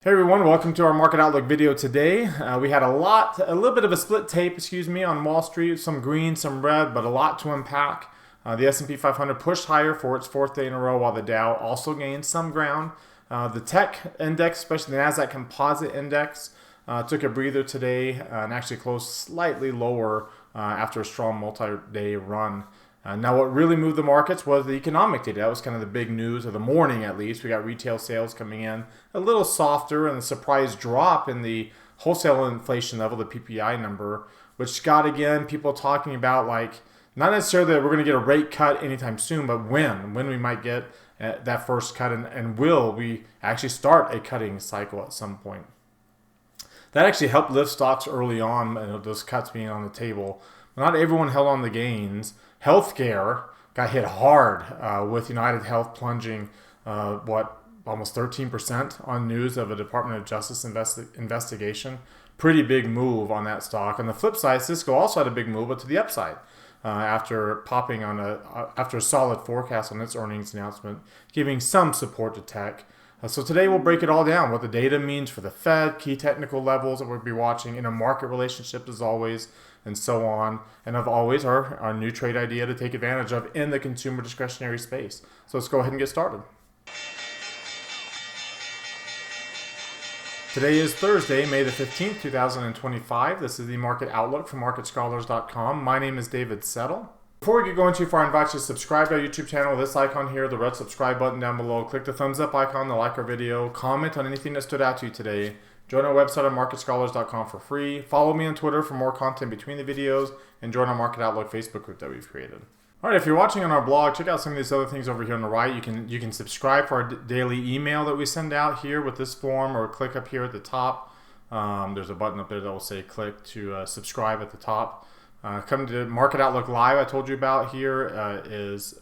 Hey everyone, welcome to our market outlook video today. We had a little bit of a split tape, on Wall Street, some green, some red, but a lot to unpack. The S&P 500 pushed higher for its fourth day in a row, while the Dow also gained some ground. The tech index, especially the Nasdaq Composite Index, took a breather today and actually closed slightly lower after a strong multi-day run. Now, what really moved the markets was the economic data. That was kind of the big news of the morning, at least. We got retail sales coming in a little softer, and a surprise drop in the wholesale inflation level, the PPI number, which got, again, people talking about, like, not necessarily that we're going to get a rate cut anytime soon, but when we might get that first cut, and will we actually start a cutting cycle at some point. That actually helped lift stocks early on, those cuts being on the table. Not everyone held on the gains. Healthcare got hit hard with UnitedHealth plunging, almost 13% on news of a Department of Justice investigation. Pretty big move on that stock. On the flip side, Cisco also had a big move, but to the upside after popping on after a solid forecast on its earnings announcement, giving some support to tech. So today we'll break it all down, what the data means for the Fed, key technical levels that we'll be watching, intermarket relationships as always, and so on. And of always, our new trade idea to take advantage of in the consumer discretionary space. So let's go ahead and get started. Today is Thursday, May the 15th, 2025. This is the Market Outlook from MarketScholars.com. My name is David Settle. Before we get going too far, I invite you to subscribe to our YouTube channel. This icon here, the red subscribe button down below. Click the thumbs up icon to like our video. Comment on anything that stood out to you today. Join our website at MarketScholars.com for free. Follow me on Twitter for more content between the videos. And join our Market Outlook Facebook group that we've created. All right, if you're watching on our blog, check out some of these other things over here on the right. You can subscribe for our daily email that we send out here with this form, or click up here at the top. There's a button up there that will say click to subscribe at the top. Come to Market Outlook Live I told you about here is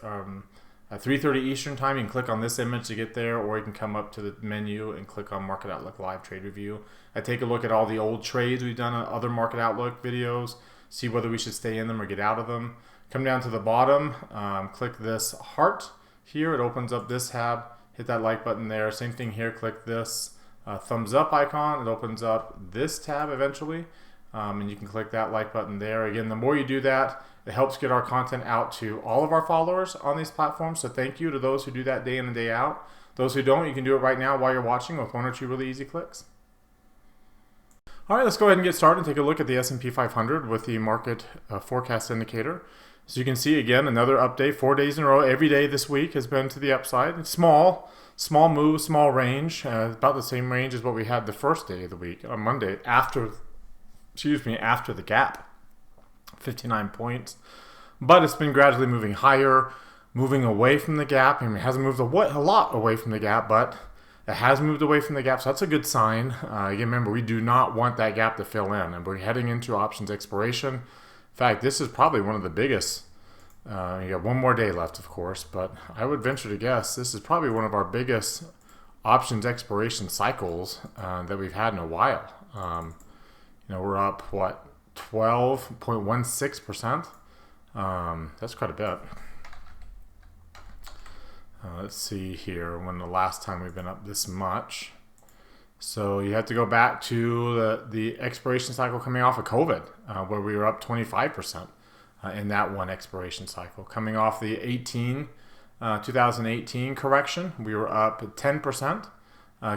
at 3:30 Eastern time. You can click on this image to get there, or you can come up to the menu and click on Market Outlook Live Trade Review. I take a look at all the old trades we've done on other Market Outlook videos, see whether we should stay in them or get out of them. Come down to the bottom, click this heart here. It opens up this tab. Hit that like button there. Same thing here. Click this thumbs up icon. It opens up this tab eventually. And you can click that like button there. Again, the more you do that, it helps get our content out to all of our followers on these platforms. So thank you to those who do that day in and day out. Those who don't, you can do it right now while you're watching with one or two really easy clicks. All right, let's go ahead and get started and take a look at the S&P 500 with the market forecast indicator. So you can see, again, another update, 4 days in a row. Every day this week has been to the upside. It's small move, small range, about the same range as what we had the first day of the week on Monday after the gap, 59 points. But it's been gradually moving higher, moving away from the gap. I mean, it hasn't moved a lot away from the gap, but it has moved away from the gap, so that's a good sign. Again, remember, we do not want that gap to fill in, and we're heading into options expiration. In fact, this is probably one of the biggest. You got one more day left, of course, but I would venture to guess this is probably one of our biggest options expiration cycles that we've had in a while. We're up, 12.16%? That's quite a bit. Let's see here when the last time we've been up this much. So you have to go back to the expiration cycle coming off of COVID, where we were up 25% in that one expiration cycle. Coming off the 2018 correction, we were up 10%.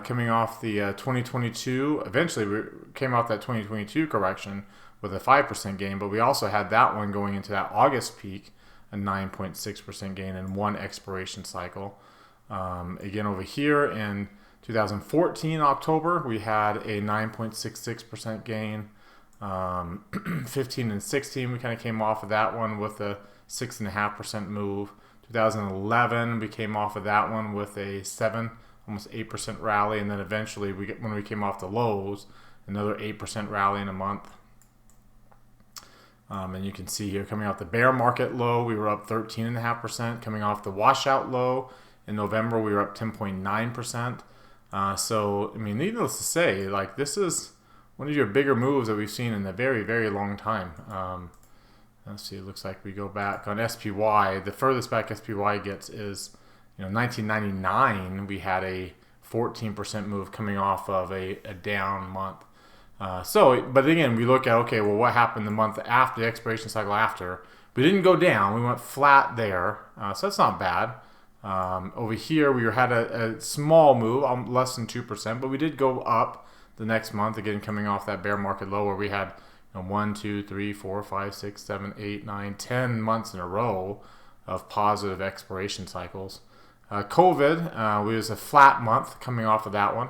Coming off the 2022, eventually we came off that 2022 correction with a 5% gain, but we also had that one going into that August peak, a 9.6% gain in one expiration cycle. Again, over here in 2014 October, we had a 9.66% gain. 15 and 16, we kind of came off of that one with a 6.5% move. 2011, we came off of that one with a 7, almost 8% rally, and then eventually when we came off the lows, another 8% rally in a month. And you can see here, coming off the bear market low, we were up 13.5%. Coming off the washout low in November, we were up 10.9%. So, I mean, needless to say, like, this is one of your bigger moves that we've seen in a very, very long time. Let's see, it looks like we go back on SPY. The furthest back SPY gets is, 1999. We had a 14% move coming off of a down month. But again, we look at, okay, well, what happened the month after, the expiration cycle after? We didn't go down. We went flat there. So that's not bad. Over here, we had a small move, less than 2%, but we did go up the next month, again, coming off that bear market low where we had 1, 2, 3, 4, 5, 6, 7, 8, 9, 10 months in a row of positive expiration cycles. COVID, we was a flat month coming off of that one.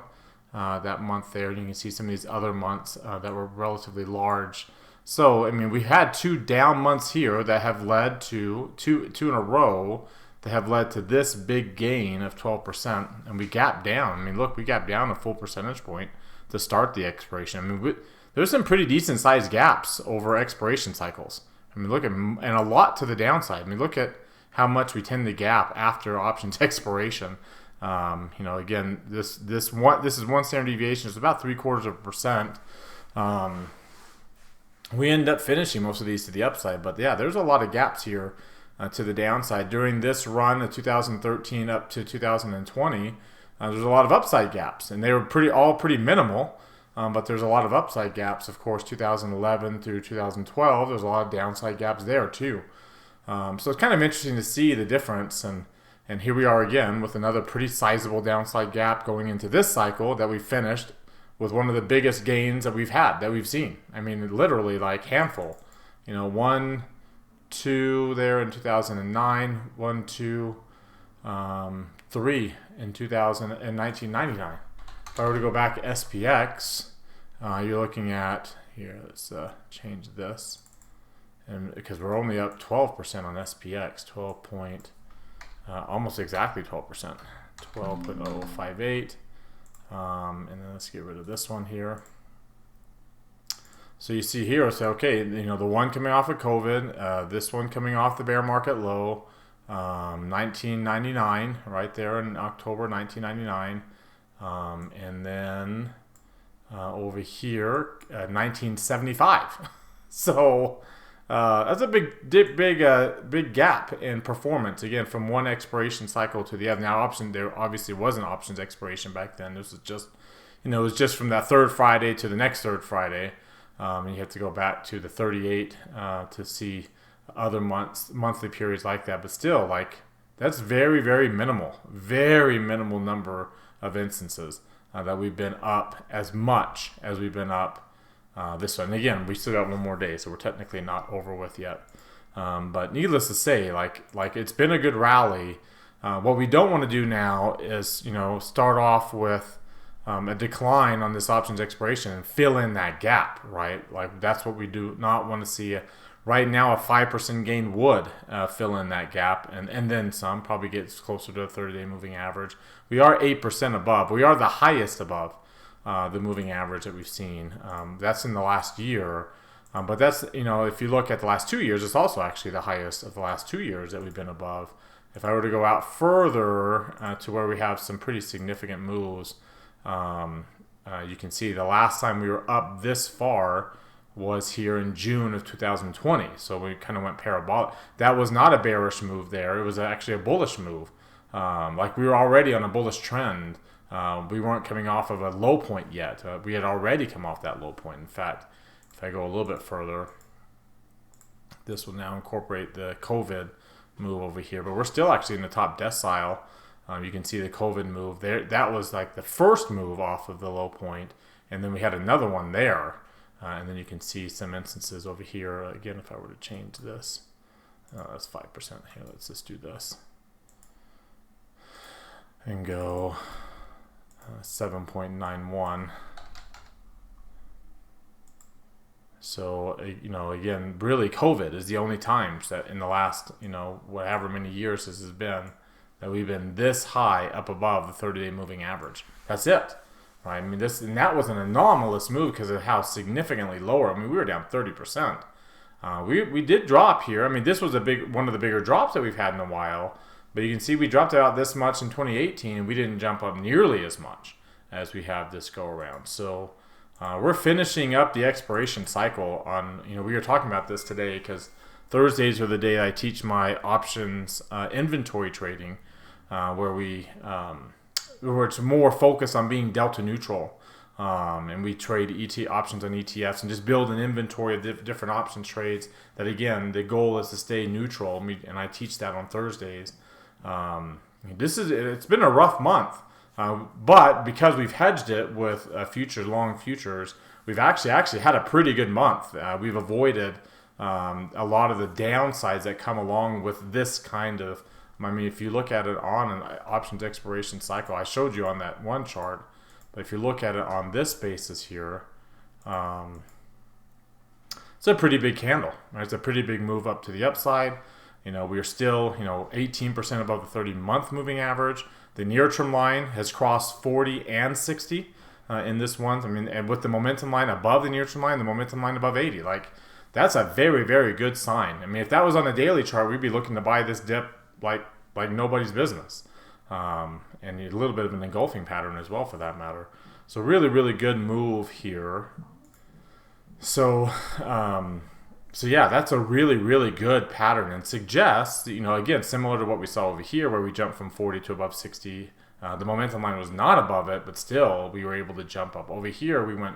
That month there, and you can see some of these other months that were relatively large. So, I mean, we had 2 down months here that have led to two in a row that have led to this big gain of 12%, and we gapped down. I mean, look, we gapped down a full percentage point to start the expiration. I mean, there's some pretty decent sized gaps over expiration cycles. I mean, look at, and a lot to the downside. I mean, look at how much we tend to gap after options expiration. Again, this is one standard deviation. It's about 0.75%. We end up finishing most of these to the upside, but yeah, there's a lot of gaps here to the downside during this run of 2013 up to 2020. There's a lot of upside gaps, and they were all pretty minimal. But there's a lot of upside gaps. Of course, 2011 through 2012, there's a lot of downside gaps there too. So it's kind of interesting to see the difference. And here we are again with another pretty sizable downside gap going into this cycle that we finished with one of the biggest gains that we've seen. I mean, literally like handful. 1, 2 there in 2009, 1, 2, 3 in 1999. If I were to go back to SPX, you're looking at here. Let's change this, and because we're only up 12% on SPX, almost exactly 12%, 12.058. And then let's get rid of this one here. So you see here, it's okay. The one coming off of COVID, this one coming off the bear market low, 1999, right there in October 1999. And then over here, 1975. So that's a big gap in performance. Again, from one expiration cycle to the other. Now, there obviously wasn't options expiration back then. This was just, it was just from that third Friday to the next third Friday. And you have to go back to the 38 to see other monthly periods like that. But still, that's very, very minimal number of instances that we've been up as much as we've been up this one. And again, we still got one more day, so we're technically not over with yet. But needless to say, like it's been a good rally. What we don't want to do now is, start off with a decline on this options expiration and fill in that gap, right? Like that's what we do not want to see. Right now, a 5% gain would fill in that gap, and then some, probably gets closer to a 30-day moving average. We are 8% above. We are the highest above the moving average that we've seen. That's in the last year. But that's, if you look at the last 2 years, it's also actually the highest of the last 2 years that we've been above. If I were to go out further to where we have some pretty significant moves, you can see the last time we were up this far was here in June of 2020. So we kind of went parabolic. That was not a bearish move there. It was actually a bullish move. Like we were already on a bullish trend. We weren't coming off of a low point yet. We had already come off that low point. In fact, if I go a little bit further, this will now incorporate the COVID move over here. But we're still actually in the top decile. You can see the COVID move there. That was like the first move off of the low point. And then we had another one there. And then you can see some instances over here. Again, if I were to change this, that's 5% here. Let's just do this and go 7.91. So, again, really COVID is the only times that in the last, whatever many years this has been, that we've been this high up above the 30-day moving average. That's it. Right? I mean, that was an anomalous move because of how significantly lower. I mean, we were down 30%. We did drop here. I mean, this was one of the bigger drops that we've had in a while. But you can see we dropped out this much in 2018, and we didn't jump up nearly as much as we have this go around. So we're finishing up the expiration cycle on. We were talking about this today because Thursdays are the day I teach my options inventory trading, where we where it's more focused on being delta neutral. And we trade options on ETFs and just build an inventory of different option trades that, again, the goal is to stay neutral. And I teach that on Thursdays. It's been a rough month, but because we've hedged it with long futures, we've actually had a pretty good month. We've avoided a lot of the downsides that come along with this kind of, if you look at it on an options expiration cycle, I showed you on that one chart. But if you look at it on this basis here, it's a pretty big candle. Right? It's a pretty big move up to the upside. We're still 18% above the 30-month moving average. The near-term line has crossed 40 and 60 in this one. And with the momentum line above the near-term line, the momentum line above 80, that's a very, very good sign. If that was on a daily chart, we'd be looking to buy this dip like nobody's business. And a little bit of an engulfing pattern as well, for that matter. So really, really good move here. So yeah, that's a really, really good pattern, and suggests, again, similar to what we saw over here, where we jumped from 40 to above 60. The momentum line was not above it, but still we were able to jump up. Over here, we went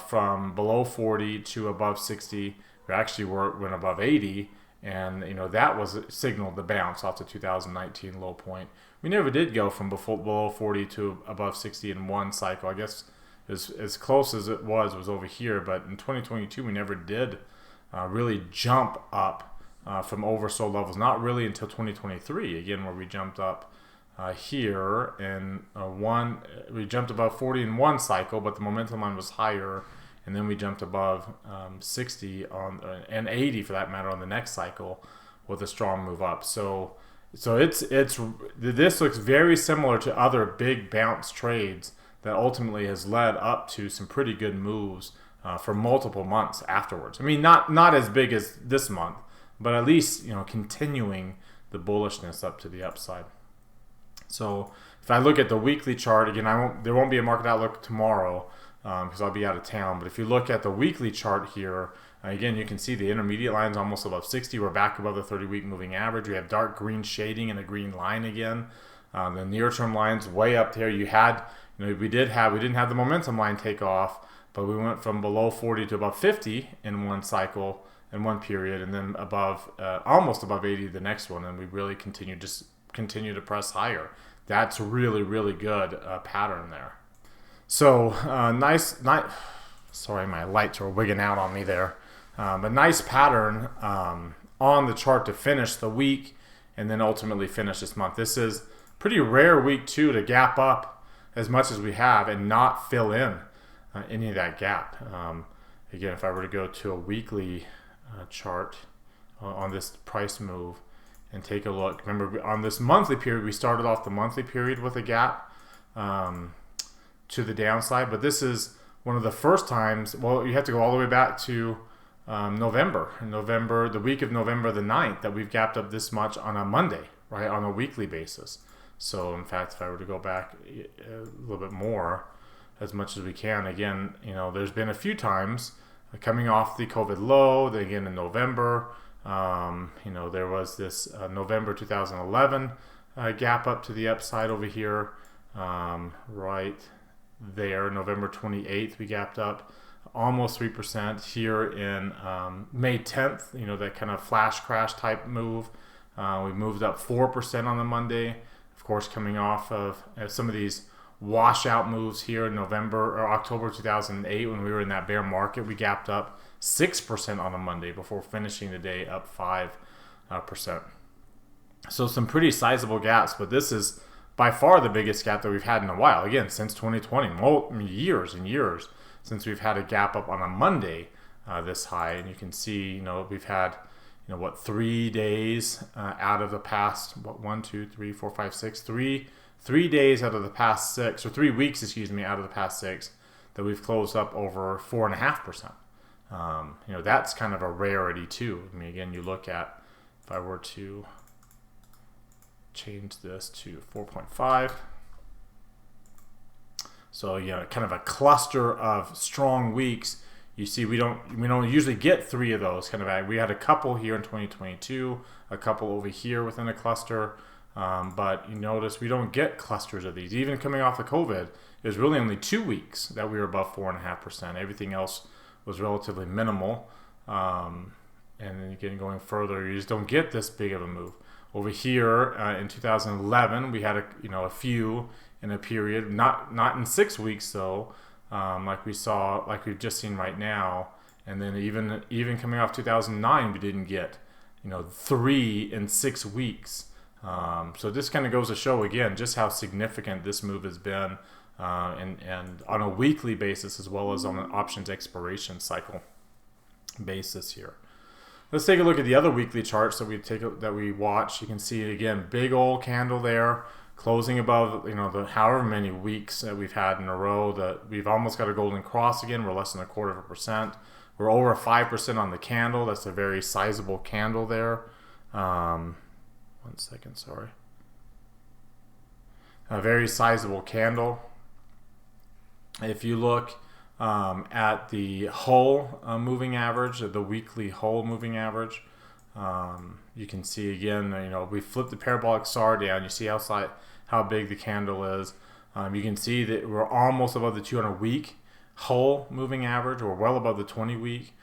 from below 40 to above 60. We actually went above 80. And, that was signaled the bounce off the 2019 low point. We never did go from below 40 to above 60 in one cycle. I guess as close as it was over here. But in 2022, we never did really jump up from oversold levels. Not really until 2023, again, where we jumped up here. And we jumped above 40 in one cycle, but the momentum line was higher. And then we jumped above 60 and 80 for that matter on the next cycle with a strong move up. So this looks very similar to other big bounce trades that ultimately has led up to some pretty good moves for multiple months afterwards. Not as big as this month, but at least continuing the bullishness up to the upside. So if I look at the weekly chart again, there won't be a market outlook tomorrow, because I'll be out of town. But if you look at the weekly chart here, again, you can see the intermediate line is almost above 60. We're back above the 30-week moving average. We have dark green shading and a green line again. The near-term line's way up there. We didn't have the momentum line take off, but we went from below 40 to above 50 in one cycle, in one period, and then almost above 80 the next one, and we really continue to press higher. That's really, really good pattern there. So nice. Sorry, my lights are wigging out on me there. But nice pattern on the chart to finish the week, and then ultimately finish this month. This is pretty rare week 2 to gap up as much as we have and not fill in any of that gap. Again, if I were to go to a weekly chart on this price move and take a look, remember on this monthly period, we started off the monthly period with a gap to the downside, but this is one of the first times. Well, you have to go all the way back to November, the week of November the 9th, that we've gapped up this much on a Monday, right, on a weekly basis. So in fact, if I were to go back a little bit more, as much as we can, again, there's been a few times coming off the COVID low, then again in November, there was this November 2011 gap up to the upside over here, right there. November 28th, we gapped up almost 3% here in May 10th, that kind of flash crash type move. We moved up 4% on the Monday, of course, coming off of some of these washout moves here in November or October 2008 when we were in that bear market. We gapped up 6% on a Monday before finishing the day up 5%. So some pretty sizable gaps, but this is by far the biggest gap that we've had in a while. Again, since 2020, years and years since we've had a gap up on a Monday this high. And you can see, we've had, 3 days out of the past, 3 days out of the past 6, or 3 weeks, out of the past 6 that we've closed up over 4.5%. That's kind of a rarity too. Again, you look at, if I were to change this to 4.5. So kind of a cluster of strong weeks. You see, we don't usually get 3 of those. We had a couple here in 2022, a couple over here within a cluster. But you notice we don't get clusters of these. Even coming off the COVID, it was really only 2 weeks that we were above 4.5%. Everything else was relatively minimal. And then again, going further, you just don't get this big of a move. Over here in 2011, we had a few in a period, not in 6 weeks though, like we've just seen right now. And then even coming off 2009, we didn't get 3 in 6 weeks. So this kind of goes to show again just how significant this move has been, and on a weekly basis as well as on an options expiration cycle basis here. Let's take a look at the other weekly charts that we watch. You can see again, big old candle there, closing above the however many weeks that we've had in a row. That we've almost got a golden cross again. We're less than 1/4%. We're over 5% on the candle. That's a very sizable candle there. 1 second, sorry. A very sizable candle. If you look at the whole moving average, the weekly whole moving average, you can see again, we flipped the parabolic SAR down. You see how big the candle is. You can see that we're almost above the 200-week whole moving average. We're well above the 20-week.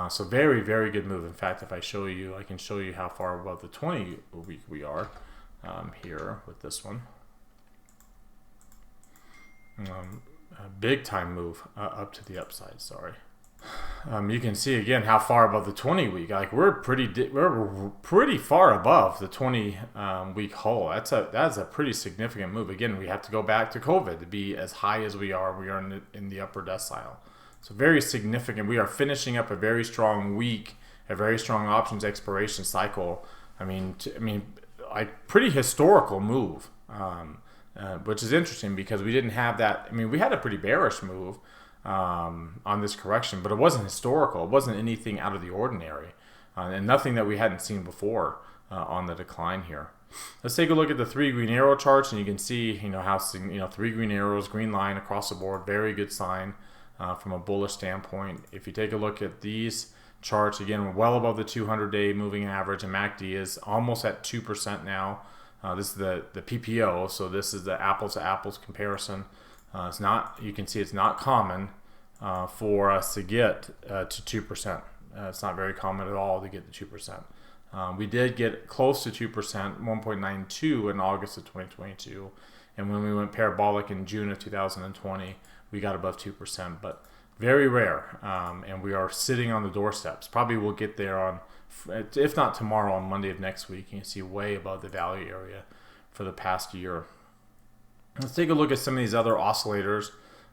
So very, very good move. In fact, if I show you, I can show you how far above the 20-week we are here with this one. A big time move up to the upside. Sorry. You can see again how far above the 20-week. Like we're pretty far above the 20-week whole. That's a pretty significant move. Again, we have to go back to COVID to be as high as we are. We are in the upper decile. So very significant. We are finishing up a very strong week, a very strong options expiration cycle. Like pretty historical move. Which is interesting because we didn't have that. We had a pretty bearish move on this correction, but it wasn't historical. It wasn't anything out of the ordinary, and nothing that we hadn't seen before on the decline here. Let's take a look at the 3 green arrow charts, and you can see how 3 green arrows, green line across the board, very good sign from a bullish standpoint. If you take a look at these charts, again, we're well above the 200-day moving average, and MACD is almost at 2% now. This is the PPO, so this is the apples to apples comparison. It's not, you can see it's not common for us to get to 2%. It's not very common at all to get to 2%. We did get close to 2%, 1.92 in August of 2022, and when we went parabolic in June of 2020, we got above 2%, but very rare, and we are sitting on the doorsteps. Probably we'll get there on, if not tomorrow, on Monday of next week. You can see way above the value area for the past year. Let's take a look at some of these other oscillators,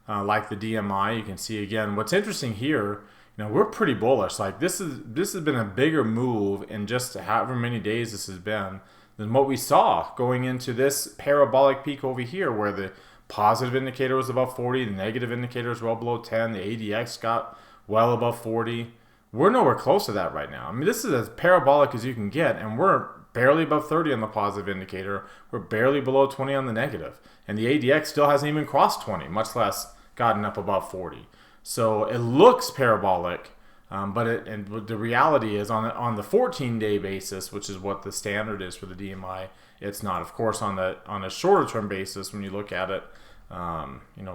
like the DMI. You can see again, what's interesting here, we're pretty bullish. Like this has been a bigger move in just however many days this has been than what we saw going into this parabolic peak over here, where the positive indicator was above 40, the negative indicator was well below 10, the ADX got well above 40. We're nowhere close to that right now. This is as parabolic as you can get, and we're barely above 30 on the positive indicator. We're barely below 20 on the negative. And the ADX still hasn't even crossed 20, much less gotten up above 40. So it looks parabolic, but the reality is on the 14-day basis, which is what the standard is for the DMI, it's not. Of course, on a shorter term basis, when you look at it,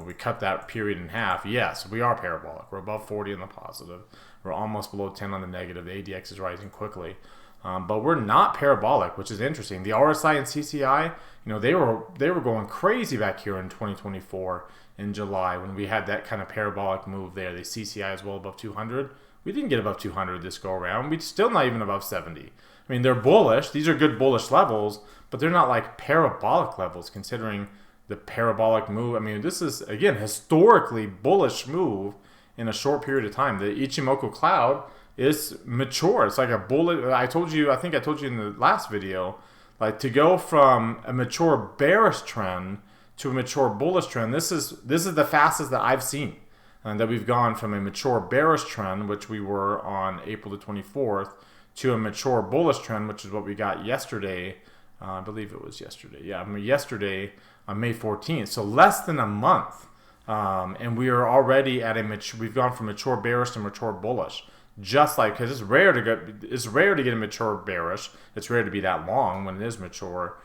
we cut that period in half. Yes, we are parabolic. We're above 40 on the positive. We're almost below 10 on the negative. The ADX is rising quickly. But we're not parabolic, which is interesting. The RSI and CCI, they were going crazy back here in 2024 in July when we had that kind of parabolic move there. The CCI is well above 200. We didn't get above 200 this go around. We're still not even above 70. They're bullish. These are good bullish levels, but they're not like parabolic levels considering the parabolic move. This is, again, historically bullish move in a short period of time. The Ichimoku cloud is mature. It's like a bullet. I think I told you in the last video, like to go from a mature bearish trend to a mature bullish trend. This is the fastest that I've seen, and that we've gone from a mature bearish trend, which we were on April the 24th, to a mature bullish trend, which is what we got yesterday. I believe it was yesterday. Yeah, yesterday on May 14th. So less than a month, and we are already at we've gone from mature bearish to mature bullish. Just like, because it's rare to get a mature bearish. It's rare to be that long when it is mature.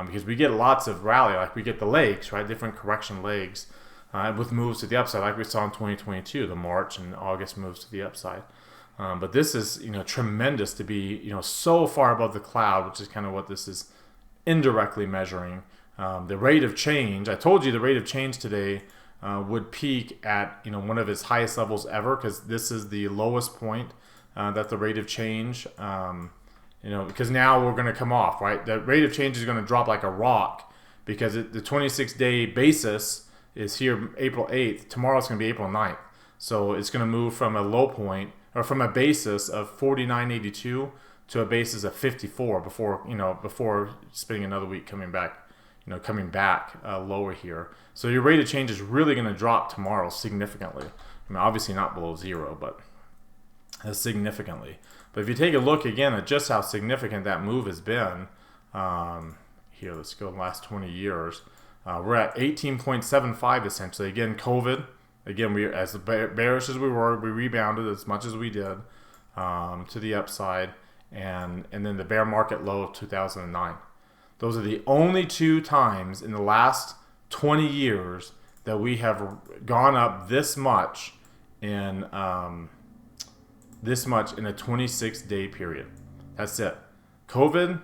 because we get lots of rally, like we get the legs, right? Different correction legs with moves to the upside, like we saw in 2022, the March and August moves to the upside. But this is, tremendous to be, so far above the cloud, which is kind of what this is indirectly measuring. The rate of change, I told you the rate of change today would peak at, one of its highest levels ever, because this is the lowest point that the rate of change, because now we're going to come off, right? The rate of change is going to drop like a rock, because the 26-day basis is here April 8th. Tomorrow it's going to be April 9th. So it's going to move from a low point, or from a basis of 49.82 to a basis of 54 before spending another week coming back lower here. So your rate of change is really going to drop tomorrow significantly. I mean, obviously not below zero, but significantly. But if you take a look again at just how significant that move has been, here, let's go the last 20 years. We're at 18.75 essentially. Again, COVID. Again, we, as bearish as we were, we rebounded as much as we did to the upside, and then the bear market low of 2009. Those are the only two times in the last 20 years that we have gone up this much in a 26-day period. That's it. COVID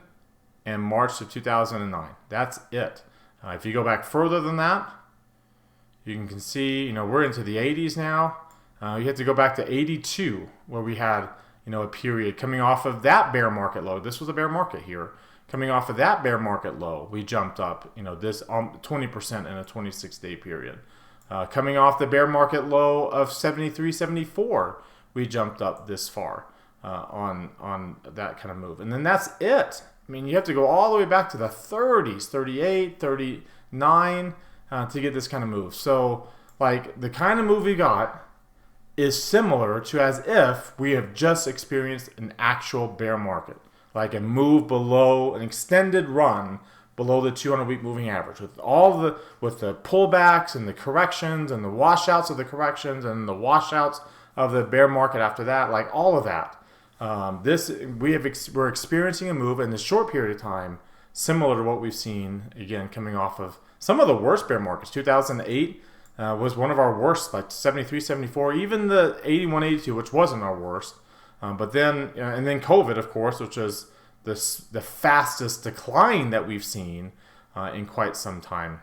and March of 2009. That's it. If you go back further than that, you can see, we're into the 80s now. You have to go back to 82, where we had, a period coming off of that bear market low. This was a bear market here. Coming off of that bear market low, we jumped up, this 20% in a 26-day period. Coming off the bear market low of 73, 74, we jumped up this far on that kind of move. And then that's it. I mean, you have to go all the way back to the 30s, 38, 39 to get this kind of move. So, like, the kind of move we got is similar to as if we have just experienced an actual bear market. Like a move below, an extended run below the 200-week moving average, with the pullbacks and the corrections and the washouts of the corrections and the washouts of the bear market after that, like all of that. We're experiencing a move in this short period of time, similar to what we've seen again coming off of some of the worst bear markets. 2008 was one of our worst, like 73, 74, even the 81, 82, which wasn't our worst. But then, and then COVID, of course, which is the fastest decline that we've seen in quite some time,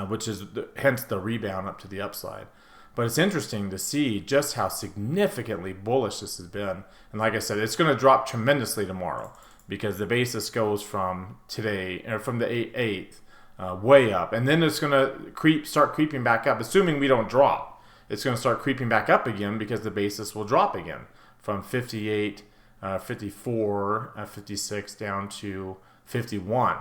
which is hence the rebound up to the upside. But it's interesting to see just how significantly bullish this has been. And like I said, it's going to drop tremendously tomorrow, because the basis goes from today, or from the 8th, way up. And then it's going to start creeping back up, assuming we don't drop. It's going to start creeping back up again, because the basis will drop again from 58, 54, 56 down to 51.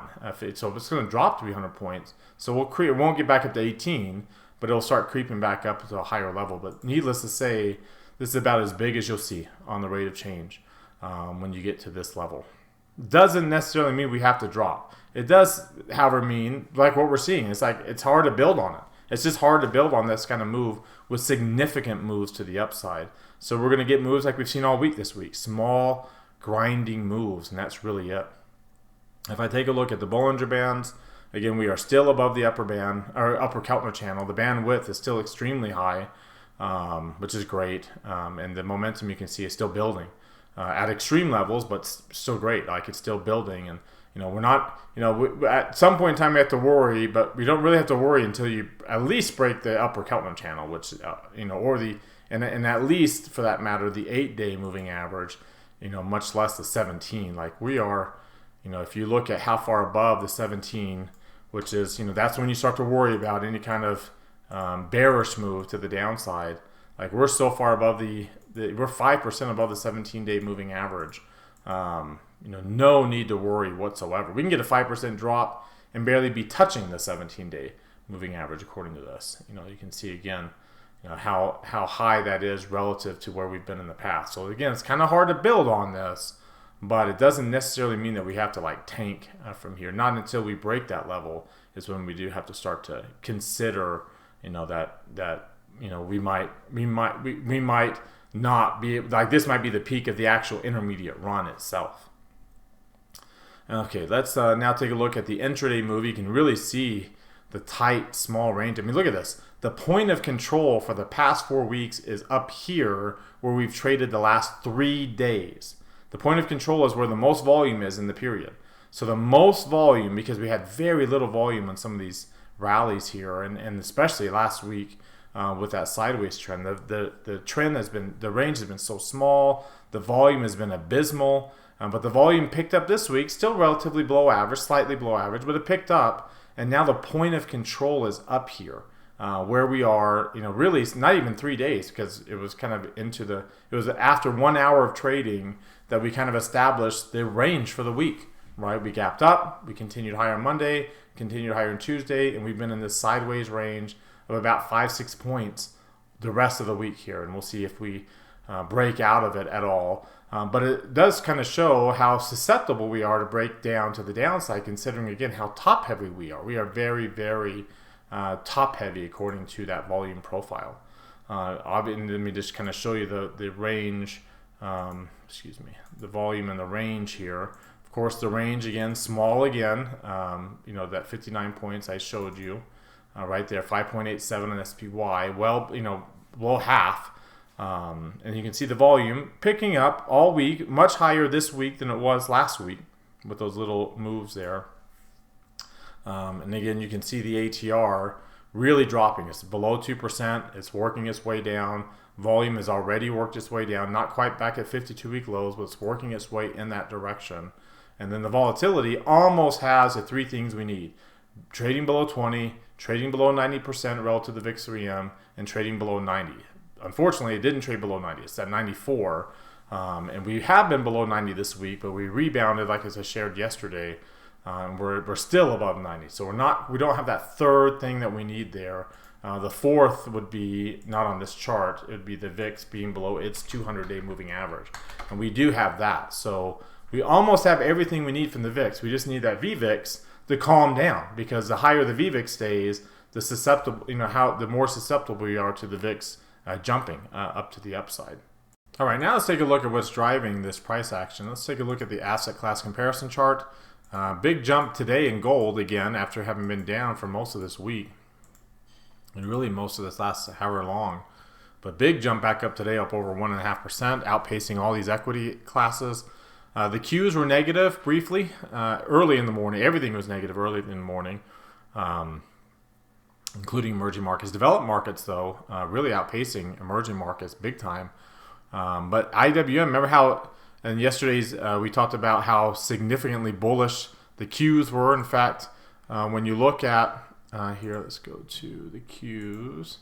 So it's going to drop to 300 points. So it won't get back up to 18, but it'll start creeping back up to a higher level. But needless to say, this is about as big as you'll see on the rate of change when you get to this level. Doesn't necessarily mean we have to drop. It does, however, mean, like what we're seeing, it's hard to build on it. It's just hard to build on this kind of move with significant moves to the upside. So we're going to get moves like we've seen all week this week. Small, grinding moves, and that's really it. If I take a look at the Bollinger Bands, again, we are still above the upper band, or upper Keltner channel. The band width is still extremely high, which is great. And the momentum you can see is still building at extreme levels, but still great. Like, it's still building. And, we're not, at some point in time we have to worry, but we don't really have to worry until you at least break the upper Keltner channel, which, and at least, for that matter, the 8-day moving average, much less the 17. Like, we are, if you look at how far above the 17, which is, that's when you start to worry about any kind of bearish move to the downside. Like, we're so far above we're 5% above the 17-day moving average. No need to worry whatsoever. We can get a 5% drop and barely be touching the 17-day moving average, according to this. You can see again, how high that is relative to where we've been in the past. So again, it's kind of hard to build on this, but it doesn't necessarily mean that we have to tank from here. Not until we break that level is when we do have to start to consider, that we might not be, like, this might be the peak of the actual intermediate run itself. Okay, let's now take a look at the intraday move. You can really see the tight, small range. I mean, look at this. The point of control for the past 4 weeks is up here where we've traded the last 3 days. The point of control is where the most volume is in the period. So the most volume, because we had very little volume on some of these rallies here, and especially last week with that sideways trend. The trend has been, the range has been so small, the volume has been abysmal, but the volume picked up this week, still relatively below average, slightly below average, but it picked up, and now the point of control is up here. Where we are, really it's not even 3 days, because it was kind of it was after 1 hour of trading that we kind of established the range for the week, right? We gapped up, we continued higher on Monday, continued higher on Tuesday, and we've been in this sideways range of about 5-6 points the rest of the week here, and we'll see if we break out of it at all. But it does kind of show how susceptible we are to break down to the downside, considering, again, how top heavy we are. We are very, very top heavy according to that volume profile. Let me just kind of show you the range, the volume and the range here. Of course, the range again, small again, that 59 points I showed you right there, 5.87 on SPY, below half. And you can see the volume picking up all week, much higher this week than it was last week with those little moves there. And again, you can see the ATR really dropping. It's below 2%. It's working its way down. Volume has already worked its way down. Not quite back at 52-week lows, but it's working its way in that direction. And then the volatility almost has the 3 things we need. Trading below 20, trading below 90% relative to the VIX 3M, and trading below 90. Unfortunately, it didn't trade below 90. It's at 94. And we have been below 90 this week, but we rebounded, like as I shared yesterday. We're still above 90, so we don't have that third thing that we need there. The fourth would be not on this chart. It would be the VIX being below its 200-day moving average, and we do have that. So we almost have everything we need from the VIX. We just need that VVIX to calm down, because the higher the VVIX stays, the more susceptible we are to the VIX jumping up to the upside. All right, now let's take a look at what's driving this price action. Let's take a look at the asset class comparison chart. Big jump today in gold again after having been down for most of this week, and really most of this last however long. But big jump back up today, up over 1.5%, outpacing all these equity classes. The Qs were negative briefly early in the morning. Everything was negative early in the morning, including emerging markets. Developed markets, though, really outpacing emerging markets big time. But IWM, remember how... And yesterday's, we talked about how significantly bullish the Qs were. In fact, when you look at, here, let's go to the Qs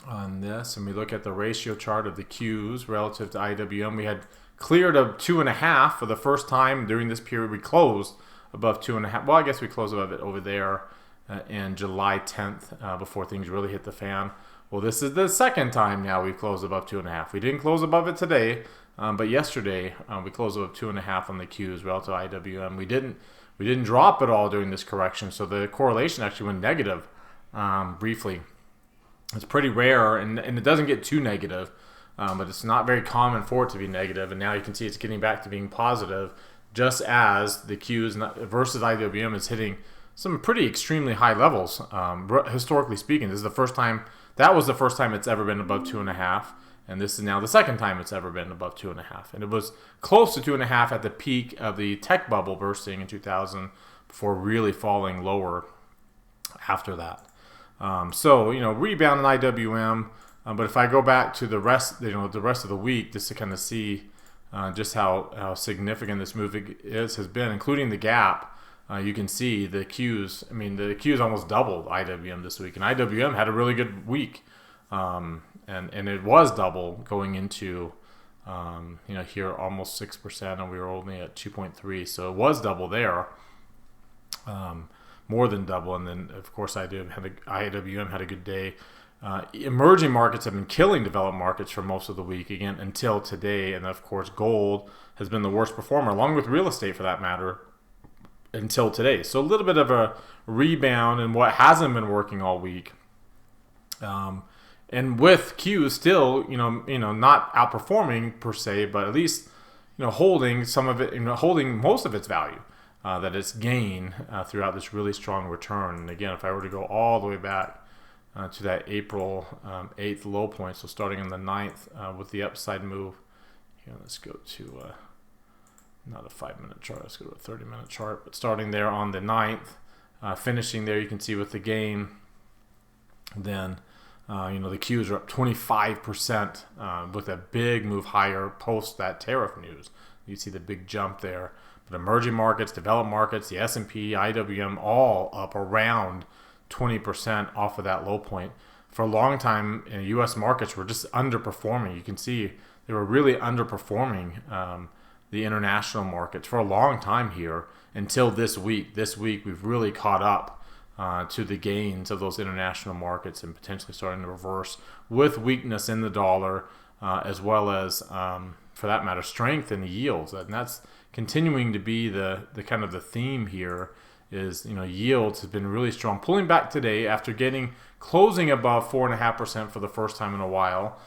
on this, and we look at the ratio chart of the Qs relative to IWM. We had cleared a 2.5 for the first time during this period. We closed above 2.5. Well, I guess we closed above it over there in July 10th before things really hit the fan. Well, this is the second time now we've closed above 2.5. We didn't close above it today, but yesterday we closed above 2.5 on the Qs relative to IWM. We didn't drop at all during this correction, so the correlation actually went negative briefly. It's pretty rare, and it doesn't get too negative, but it's not very common for it to be negative. And now you can see it's getting back to being positive, just as the Qs versus IWM is hitting some pretty extremely high levels. Historically speaking, this is the first time. That was the first time it's ever been above 2.5, and this is now the second time it's ever been above 2.5. And it was close to 2.5 at the peak of the tech bubble bursting in 2000, before really falling lower after that. So rebound in IWM. But if I go back to the rest of the week, just to kind of see just how significant this move has been, including the gap. You can see the Qs. I mean, the Qs almost doubled IWM this week, and IWM had a really good week, and it was double going into, here almost 6%, and we were only at 2.3, so it was double there, more than double. And then of course IWM had a good day. Emerging markets have been killing developed markets for most of the week, again until today, and of course gold has been the worst performer, along with real estate for that matter, until today. So a little bit of a rebound in what hasn't been working all week, and with Q still not outperforming per se, but at least holding some of it, holding most of its value that it's gained throughout this really strong return. And again, if I were to go all the way back to that April 8th low point, so starting on the 9th with the upside move. Here, let's go to not a 5-minute chart, let's go to a 30-minute chart. But starting there on the 9th, finishing there, you can see with the gain, then the Qs are up 25% with a big move higher post that tariff news. You see the big jump there. But emerging markets, developed markets, the S&P, IWM, all up around 20% off of that low point. For a long time, U.S. markets were just underperforming. You can see they were really underperforming the international markets for a long time here until this week. This week, we've really caught up to the gains of those international markets and potentially starting to reverse with weakness in the dollar as well as, for that matter, strength in the yields. And that's continuing to be the kind of the theme here is, yields have been really strong. Pulling back today after closing above 4.5% for the first time in a while,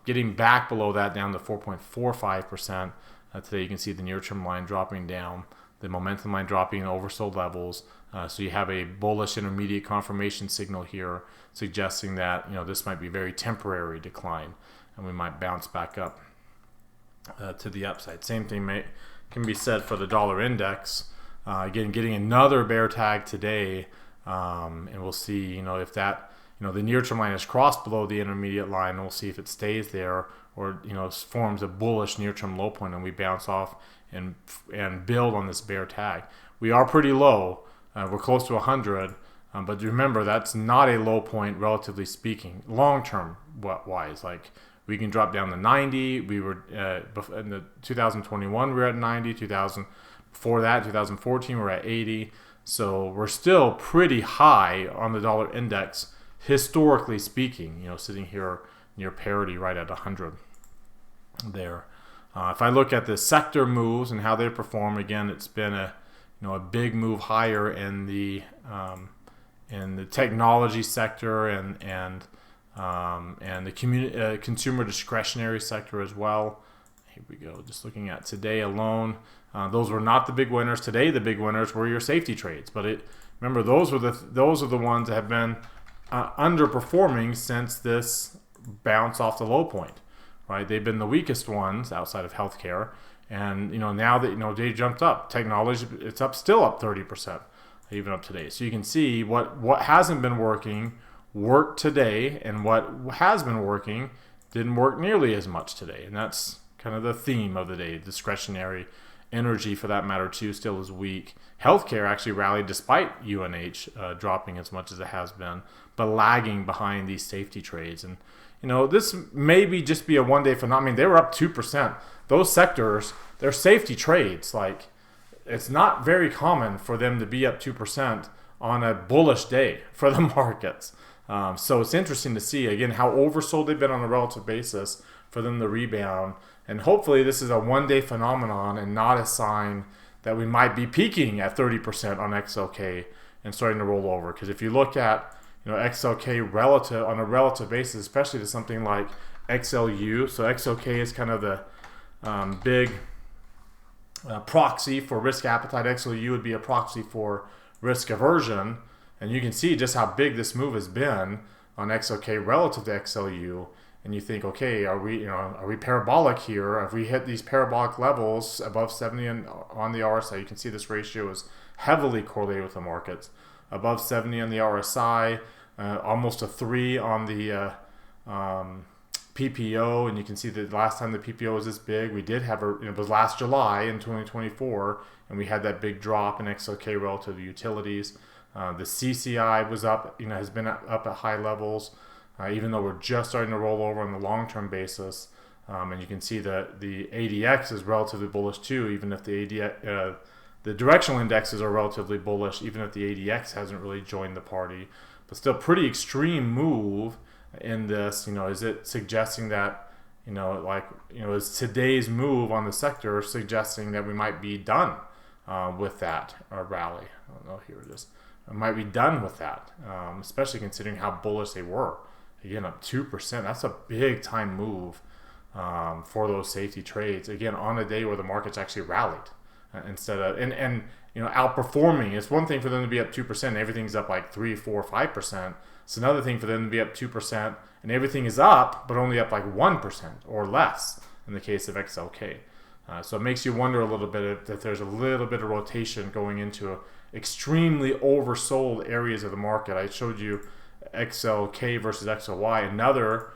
getting back below that down to 4.45%. Today you can see the near-term line dropping down, the momentum line dropping in oversold levels. So you have a bullish intermediate confirmation signal here suggesting that this might be a very temporary decline and we might bounce back up to the upside. Same thing can be said for the dollar index. Again, getting another bear tag today, and we'll see if that the near-term line is crossed below the intermediate line, and we'll see if it stays there or forms a bullish near-term low point and we bounce off and build on this bear tag. We are pretty low. We're close to 100, but remember that's not a low point relatively speaking. Long-term wise, like we can drop down to 90. We were in the 2021 we were at 90. Before that, 2014 we're at 80. So we're still pretty high on the dollar index historically speaking. Sitting here near parity right at 100 there. If I look at the sector moves and how they perform, again, it's been a big move higher in the technology sector and the consumer discretionary sector as well. Here we go. Just looking at today alone, those were not the big winners. Today, the big winners were your safety trades. But remember, those are the ones that have been underperforming since this bounce off the low point. Right? They've been the weakest ones outside of healthcare. And now that they jumped up, technology it's still up 30%, even up today. So you can see what hasn't been working worked today, and what has been working didn't work nearly as much today. And that's kind of the theme of the day. Discretionary energy, for that matter, too, still is weak. Healthcare actually rallied despite UNH dropping as much as it has been, but lagging behind these safety trades. And this maybe just be a one-day phenomenon. I mean, they were up 2%. Those sectors, they're safety trades. Like, it's not very common for them to be up 2% on a bullish day for the markets. So it's interesting to see, again, how oversold they've been on a relative basis for them to rebound. And hopefully this is a one-day phenomenon and not a sign that we might be peaking at 30% on XLK and starting to roll over. Because if you look at XLK on a relative basis, especially to something like XLU. So XLK is kind of the big proxy for risk appetite. XLU would be a proxy for risk aversion. And you can see just how big this move has been on XLK relative to XLU. And you think, okay, are we parabolic here? Have we hit these parabolic levels above 70 on the RSI? You can see this ratio is heavily correlated with the markets. Above 70 on the RSI, almost a 3 on the PPO, and you can see that last time the PPO was this big, we did have it was last July in 2024, and we had that big drop in XLK relative to utilities. The CCI was up, has been up at high levels, even though we're just starting to roll over on the long-term basis. And you can see that the ADX is relatively bullish too, even if the ADX, the directional indexes are relatively bullish, even if the ADX hasn't really joined the party. But still, pretty extreme move in this. Is it suggesting that, is today's move on the sector suggesting that we might be done with that rally? I don't know. Here it is. We might be done with that, especially considering how bullish they were. Again, up 2%. That's a big time move for those safety trades. Again, on a day where the market's actually rallied instead of and outperforming. It's one thing for them to be up 2% and everything's up like 3, 4, 5%. It's another thing for them to be up 2% and everything is up, but only up like 1% or less in the case of XLK. So it makes you wonder a little bit if there's a little bit of rotation going into extremely oversold areas of the market. I showed you XLK versus XLY, another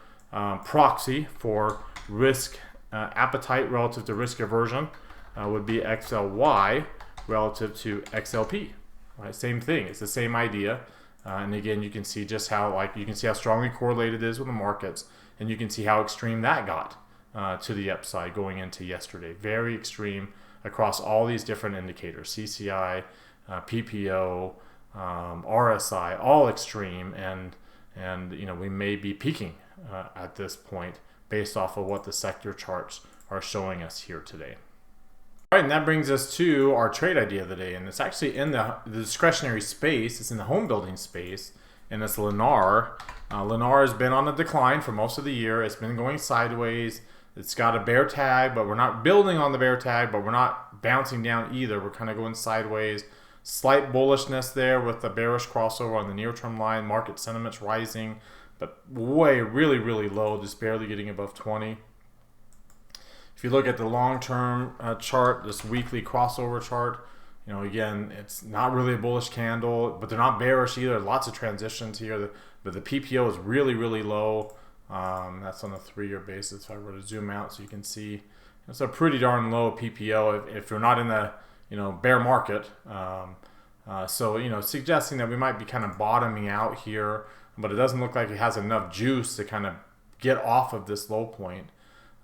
proxy for risk appetite relative to risk aversion would be XLY relative to XLP. Right? Same thing. It's the same idea. And again, you can see just how how strongly correlated it is with the markets, and you can see how extreme that got to the upside going into yesterday. Very extreme across all these different indicators: CCI, PPO, RSI, all extreme, and we may be peaking at this point based off of what the sector charts are showing us here today. All right, and that brings us to our trade idea of the day, and it's actually in the discretionary space. It's in the home building space, and it's Lennar. Lennar has been on a decline for most of the year. It's been going sideways. It's got a bear tag, but we're not building on the bear tag, but we're not bouncing down either. We're kind of going sideways. Slight bullishness there with the bearish crossover on the near-term line. Market sentiment's rising, but really, really low, just barely getting above 20. If you look at the long-term chart, this weekly crossover chart, again, it's not really a bullish candle, but they're not bearish either. Lots of transitions here, but the PPO is really, really low. That's on a 3-year basis. If I were to zoom out so you can see, it's a pretty darn low PPO if you're not in the bear market. So suggesting that we might be kind of bottoming out here, but it doesn't look like it has enough juice to kind of get off of this low point.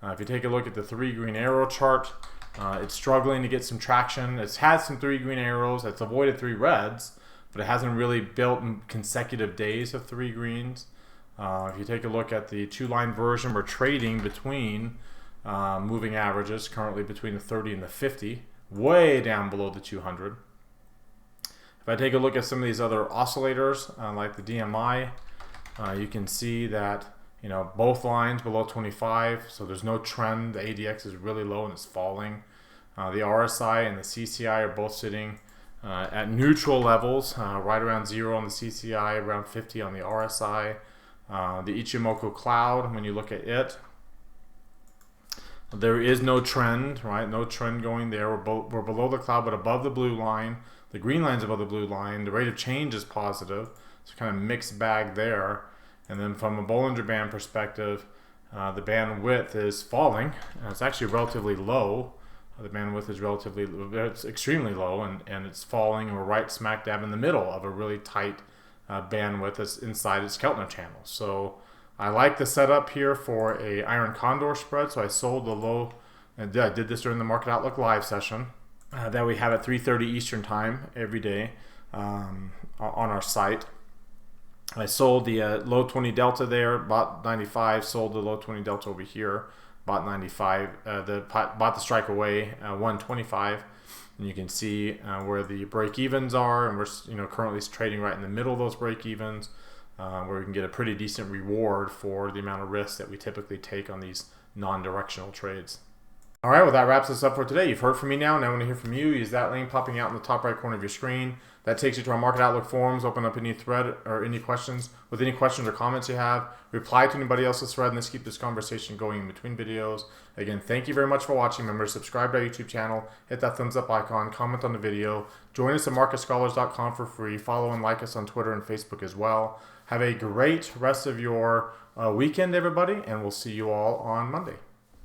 If you take a look at the 3 green arrow chart, it's struggling to get some traction. It's had some 3 green arrows. It's avoided 3 reds, but it hasn't really built consecutive days of 3 greens. If you take a look at the 2-line version, we're trading between moving averages, currently between the 30 and the 50, way down below the 200. If I take a look at some of these other oscillators, like the DMI, you can see that both lines below 25, so there's no trend. The ADX is really low and it's falling. The RSI and the CCI are both sitting at neutral levels, right around 0 on the CCI, around 50 on the RSI. The Ichimoku cloud, when you look at it, there is no trend, right? No trend going there. We're below the cloud, but above the blue line. The green line's above the blue line. The rate of change is positive. It's kind of mixed bag there. And then from a Bollinger Band perspective, the bandwidth is falling. It's actually relatively low. The bandwidth is it's extremely low, and it's falling. And we're right smack dab in the middle of a really tight bandwidth that's inside its Keltner channel. So I like the setup here for a iron condor spread. So I sold the low, and I did this during the Market Outlook live session that we have at 3:30 Eastern time every day on our site. I sold the low 20 delta there, bought 95, sold the low 20 delta over here, bought 95, bought the strike away 125, and you can see where the break evens are, and we're currently trading right in the middle of those break evens, where we can get a pretty decent reward for the amount of risk that we typically take on these non-directional trades. All right, well, that wraps us up for today. You've heard from me now, and I want to hear from you. Use that link popping out in the top right corner of your screen. That takes you to our Market Outlook forums. Open up any thread or any questions or comments you have. Reply to anybody else's thread, and let's keep this conversation going in between videos. Again, thank you very much for watching. Remember to subscribe to our YouTube channel, hit that thumbs up icon, comment on the video. Join us at marketscholars.com for free. Follow and like us on Twitter and Facebook as well. Have a great rest of your weekend, everybody, and we'll see you all on Monday.